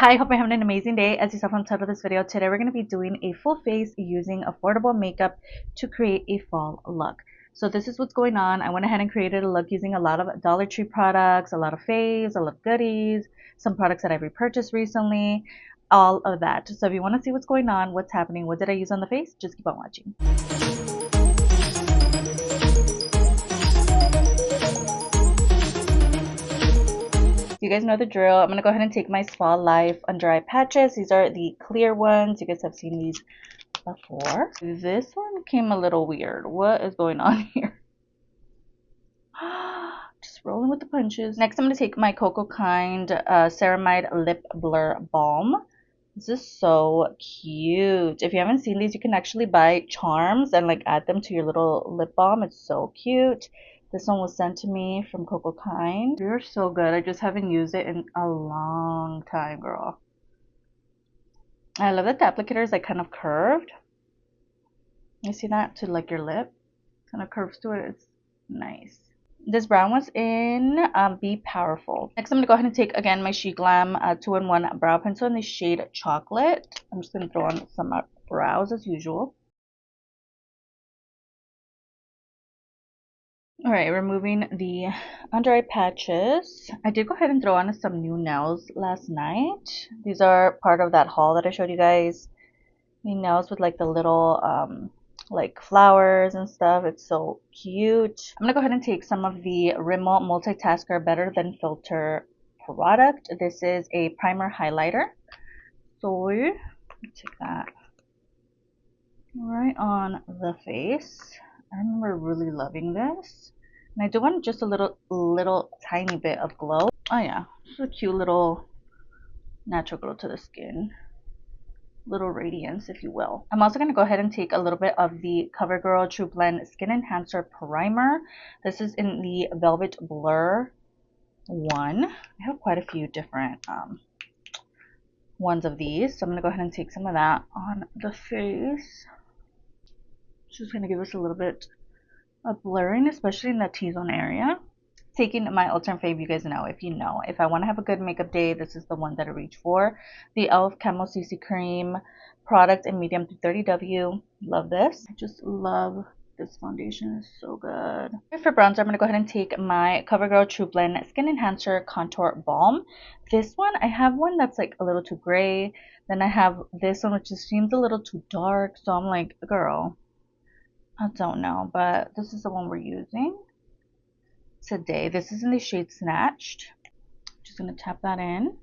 Hi, hope you're having an amazing day. As you saw from the title of this video, today we're going to be doing a full face using affordable makeup to create a fall look. So this is what's going on. I went ahead and created a look using a lot of Dollar Tree products, a lot of faves, a lot of goodies, some products that I repurchased recently, all of that. So if you want to see what's going on, what's happening, what did I use on the face, just keep on watching. You guys know the drill. I'm going to go ahead and take my Spa Life under eye patches. These are the clear ones. You guys have seen these before. This one came a little weird. What is going on here? Just rolling with the punches. Next, I'm going to take my Coco Kind Ceramide Lip Blur Balm. This is so cute. If you haven't seen these, you can actually buy charms and like add them to your little lip balm. It's so cute. This one was sent to me from Coco Kind. They're so good. I just haven't used it in a long time, girl. I love that the applicator is like kind of curved. You see that? To like your lip. Kind of curves to it. It's nice. This brown one's in Be Powerful. Next, I'm going to go ahead and take, again, my SHEGLAM 2-in-1 brow pencil in the shade Chocolate. I'm just going to throw on some brows as usual. Alright, removing the under eye patches. I did go ahead and throw on some new nails last night. These are part of that haul that I showed you guys. The nails with like the little like flowers and stuff. It's so cute. I'm gonna go ahead and take some of the Rimmel Multitasker Better Than Filter product. This is a primer highlighter. So take that right on the face. I remember really loving this. And I do want just a little tiny bit of glow. Oh yeah, just a cute little natural glow to the skin. Little radiance, if you will. I'm also going to go ahead and take a little bit of the Covergirl Trublend Skin Enhancer Primer. This is in the Velvet Blur one. I have quite a few different ones of these. So I'm going to go ahead and take some of that on the face. Just going to give us a little bit of blurring, especially in the T-zone area. Taking my ultimate fave, you guys know, if I want to have a good makeup day, this is the one that I reach for. The e.l.f. Camo CC Cream product in medium to 30W. Love this. I just love this foundation. It's so good. For bronzer, I'm going to go ahead and take my CoverGirl Trublend Skin Enhancer Contour Balm. This one, I have one that's like a little too gray. Then I have this one which just seems a little too dark. So I'm like, girl, I don't know, but this is the one we're using today. This is in the shade Snatched. Just gonna tap that in.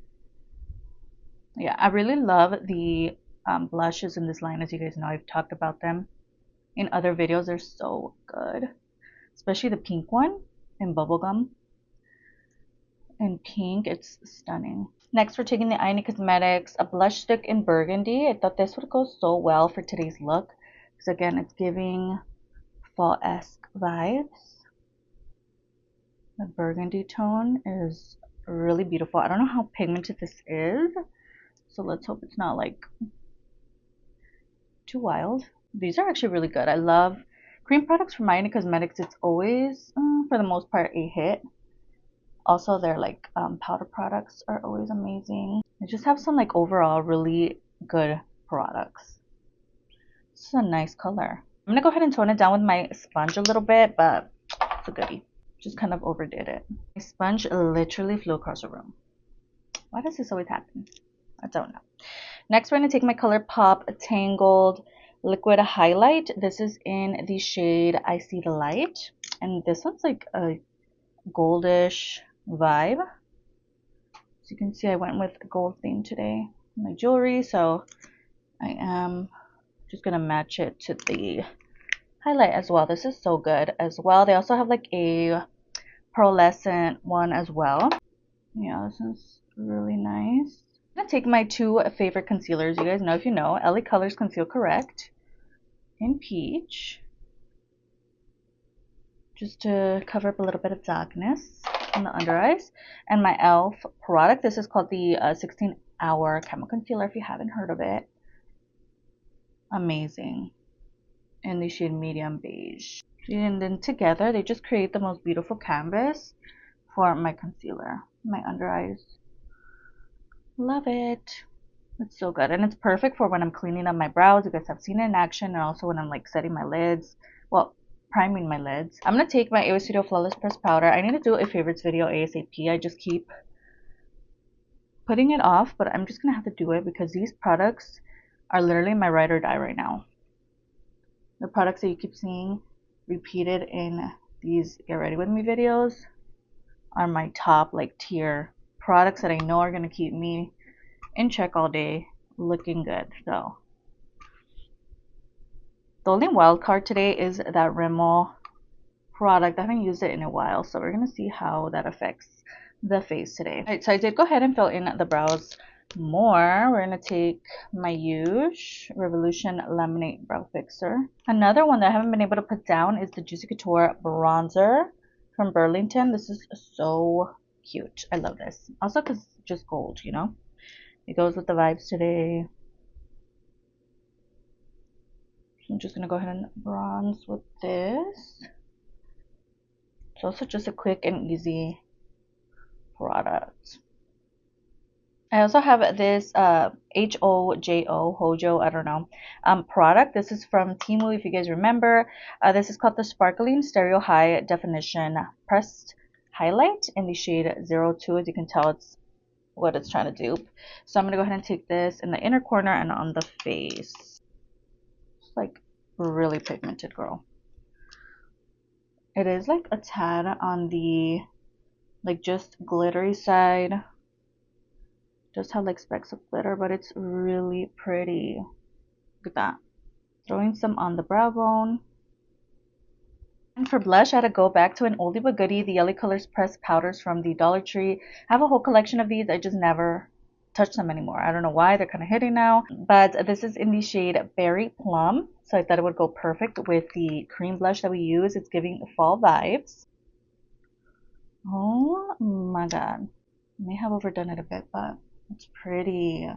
Yeah, I really love the blushes in this line. As you guys know, I've talked about them in other videos. They're so good, especially the pink one in bubblegum. In pink, it's stunning. Next, we're taking the Ioni Cosmetics a blush stick in burgundy. I thought this would go so well for today's look because again, it's giving fall-esque vibes. The burgundy tone is really beautiful. I don't know how pigmented this is, so let's hope it's not like too wild. These are actually really good. I love cream products from Ioni Cosmetics. It's always, for the most part, a hit. Also, their like powder products are always amazing. They just have some like overall really good products. This is a nice color. I'm gonna go ahead and tone it down with my sponge a little bit, but it's a goodie. Just kind of overdid it. My sponge literally flew across the room. Why does this always happen? I don't know. Next, we're going to take my Colourpop Tangled Liquid Highlight. This is in the shade I See the Light. And this one's like a goldish vibe. As you can see, I went with a gold theme today in my jewelry. So I am just going to match it to the highlight as well. This is so good as well. They also have like a pearlescent one as well. Yeah, this is really nice. I'm gonna take my two favorite concealers. You guys know, if you know, LA Colors Conceal Correct in peach, just to cover up a little bit of darkness on the under eyes, and my e.l.f. product. This is called the 16-hour Camo Concealer. If you haven't heard of it, amazing. In the shade medium beige. And then together they just create the most beautiful canvas for my concealer, my under eyes. Love it. It's so good. And it's perfect for when I'm cleaning up my brows. You guys have seen it in action. And also when I'm like setting my lids. Well, priming my lids. I'm going to take my Ioni Studio Flawless Pressed Powder. I need to do a favorites video ASAP. I just keep putting it off. But I'm just going to have to do it because these products are literally my ride or die right now. The products that you keep seeing repeated in these Get Ready With Me videos are my top like tier products that I know are going to keep me in check all day, looking good. So the only wild card today is that Rimmel product. I haven't used it in a while, so we're gonna see how that affects the face today. Alright, so I did go ahead and fill in the brows more. We're gonna take my Huge Revolution Laminate Brow Fixer. Another one that I haven't been able to put down is the Juicy Couture Bronzer from Burlington. This is so cute. I love this. Also because it's just gold, you know? It goes with the vibes today. So I'm just going to go ahead and bronze with this. It's also just a quick and easy product. I also have this Hojo, I don't know, product. This is from Temu, if you guys remember. This is called the Sparkling Stereo High Definition Pressed Highlight in the shade 02. As you can tell, it's what it's trying to dupe. So I'm going to go ahead and take this in the inner corner and on the face. It's like really pigmented, girl. It is like a tad on the like just glittery side. Just have like specks of glitter, but it's really pretty. Look at that. Throwing some on the brow bone. And for blush, I had to go back to an oldie but goodie, the Yellow Colors Pressed Powders from the Dollar Tree. I have a whole collection of these. I just never touch them anymore. I don't know why. They're kind of hitting now. But this is in the shade Berry Plum. So I thought it would go perfect with the cream blush that we use. It's giving fall vibes. Oh my god. I may have overdone it a bit, but it's pretty.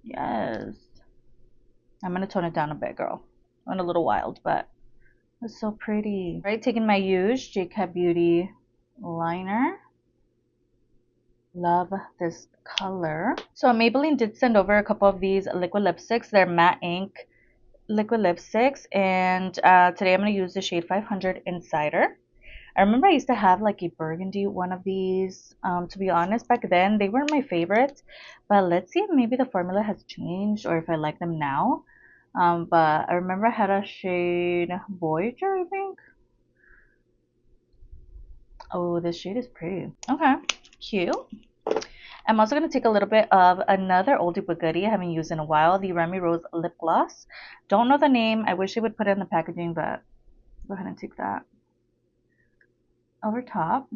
Yes. I'm going to tone it down a bit, girl. Went a little wild, but it's so pretty. All right, taking my Huge J-Cat Beauty liner. Love this color. So Maybelline did send over a couple of these liquid lipsticks. They're matte ink liquid lipsticks. And today I'm going to use the shade 500 Insider. I remember I used to have like a burgundy one of these. To be honest, back then they weren't my favorite. But let's see if maybe the formula has changed or if I like them now. But I remember I had a shade Voyager, I think. Oh, this shade is pretty. Okay, cute. I'm also going to take a little bit of another oldie but goodie I haven't used in a while, the Remy Rose Lip Gloss. Don't know the name. I wish they would put it in the packaging, but go ahead and take that over top.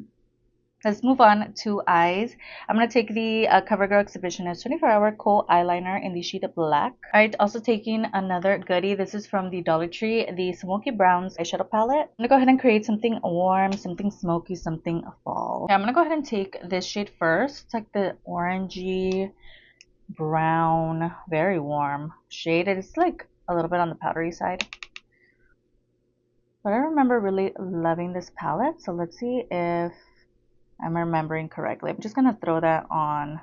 Let's move on to eyes. I'm going to take the Covergirl Exhibitionist 24-Hour Kohl Eyeliner in the shade of Black. Alright, also taking another goodie. This is from the Dollar Tree, the Smoky Browns eyeshadow palette. I'm going to go ahead and create something warm, something smoky, something fall. Okay, I'm going to go ahead and take this shade first. It's like the orangey, brown, very warm shade. It's like a little bit on the powdery side. But I remember really loving this palette. So let's see if I'm remembering correctly. I'm just going to throw that on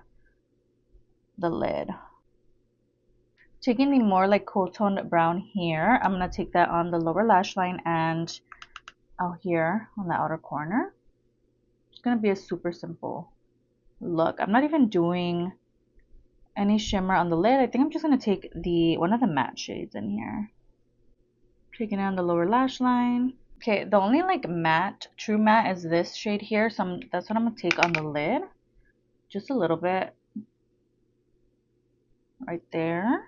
the lid. Taking the more like cool toned brown here, I'm going to take that on the lower lash line and out here on the outer corner. It's going to be a super simple look. I'm not even doing any shimmer on the lid. I think I'm just going to take one of the matte shades in here. Taking it on the lower lash line. Okay, the only like matte, true matte is this shade here. So that's what I'm going to take on the lid. Just a little bit. Right there.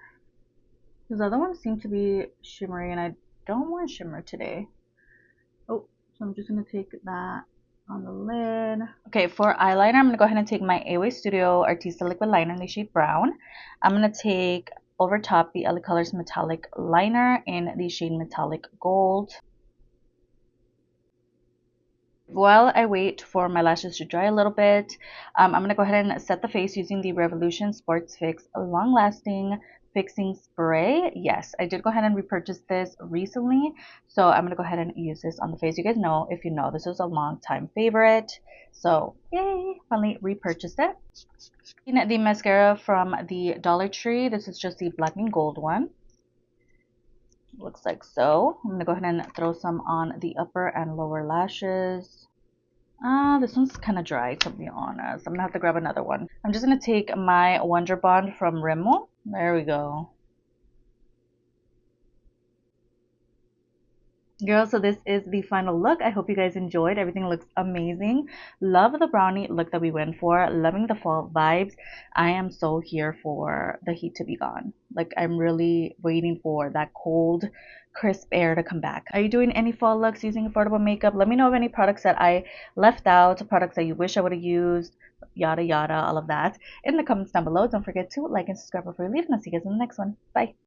Because the other ones seem to be shimmery and I don't want shimmer today. Oh, so I'm just going to take that on the lid. Okay, for eyeliner, I'm going to go ahead and take my Ioni Studio Artista Liquid Liner in the shade Brown. I'm going to take over top the LA Colors Metallic Liner in the shade Metallic Gold. While I wait for my lashes to dry a little bit, I'm going to go ahead and set the face using the Revolution Sports Fix Long Lasting Fixing Spray. Yes, I did go ahead and repurchase this recently, so I'm going to go ahead and use this on the face. You guys know, if you know, this was a long time favorite, so yay, finally repurchased it. The mascara from the Dollar Tree. This is just the black and gold one. Looks like so. I'm going to go ahead and throw some on the upper and lower lashes. This one's kind of dry, to be honest. I'm gonna have to grab another one. I'm just gonna take my Wonder Bond from Rimmel. There we go. Girls, so this is the final look. I hope you guys enjoyed. Everything looks amazing. Love the brownie look that we went for. Loving the fall vibes. I am so here for the heat to be gone. Like, I'm really waiting for that cold, crisp air to come back. Are you doing any fall looks using affordable makeup? Let me know of any products that I left out, products that you wish I would have used, yada yada, all of that in the comments down below. Don't forget to like and subscribe before you leave, and I'll see you guys in the next one. Bye.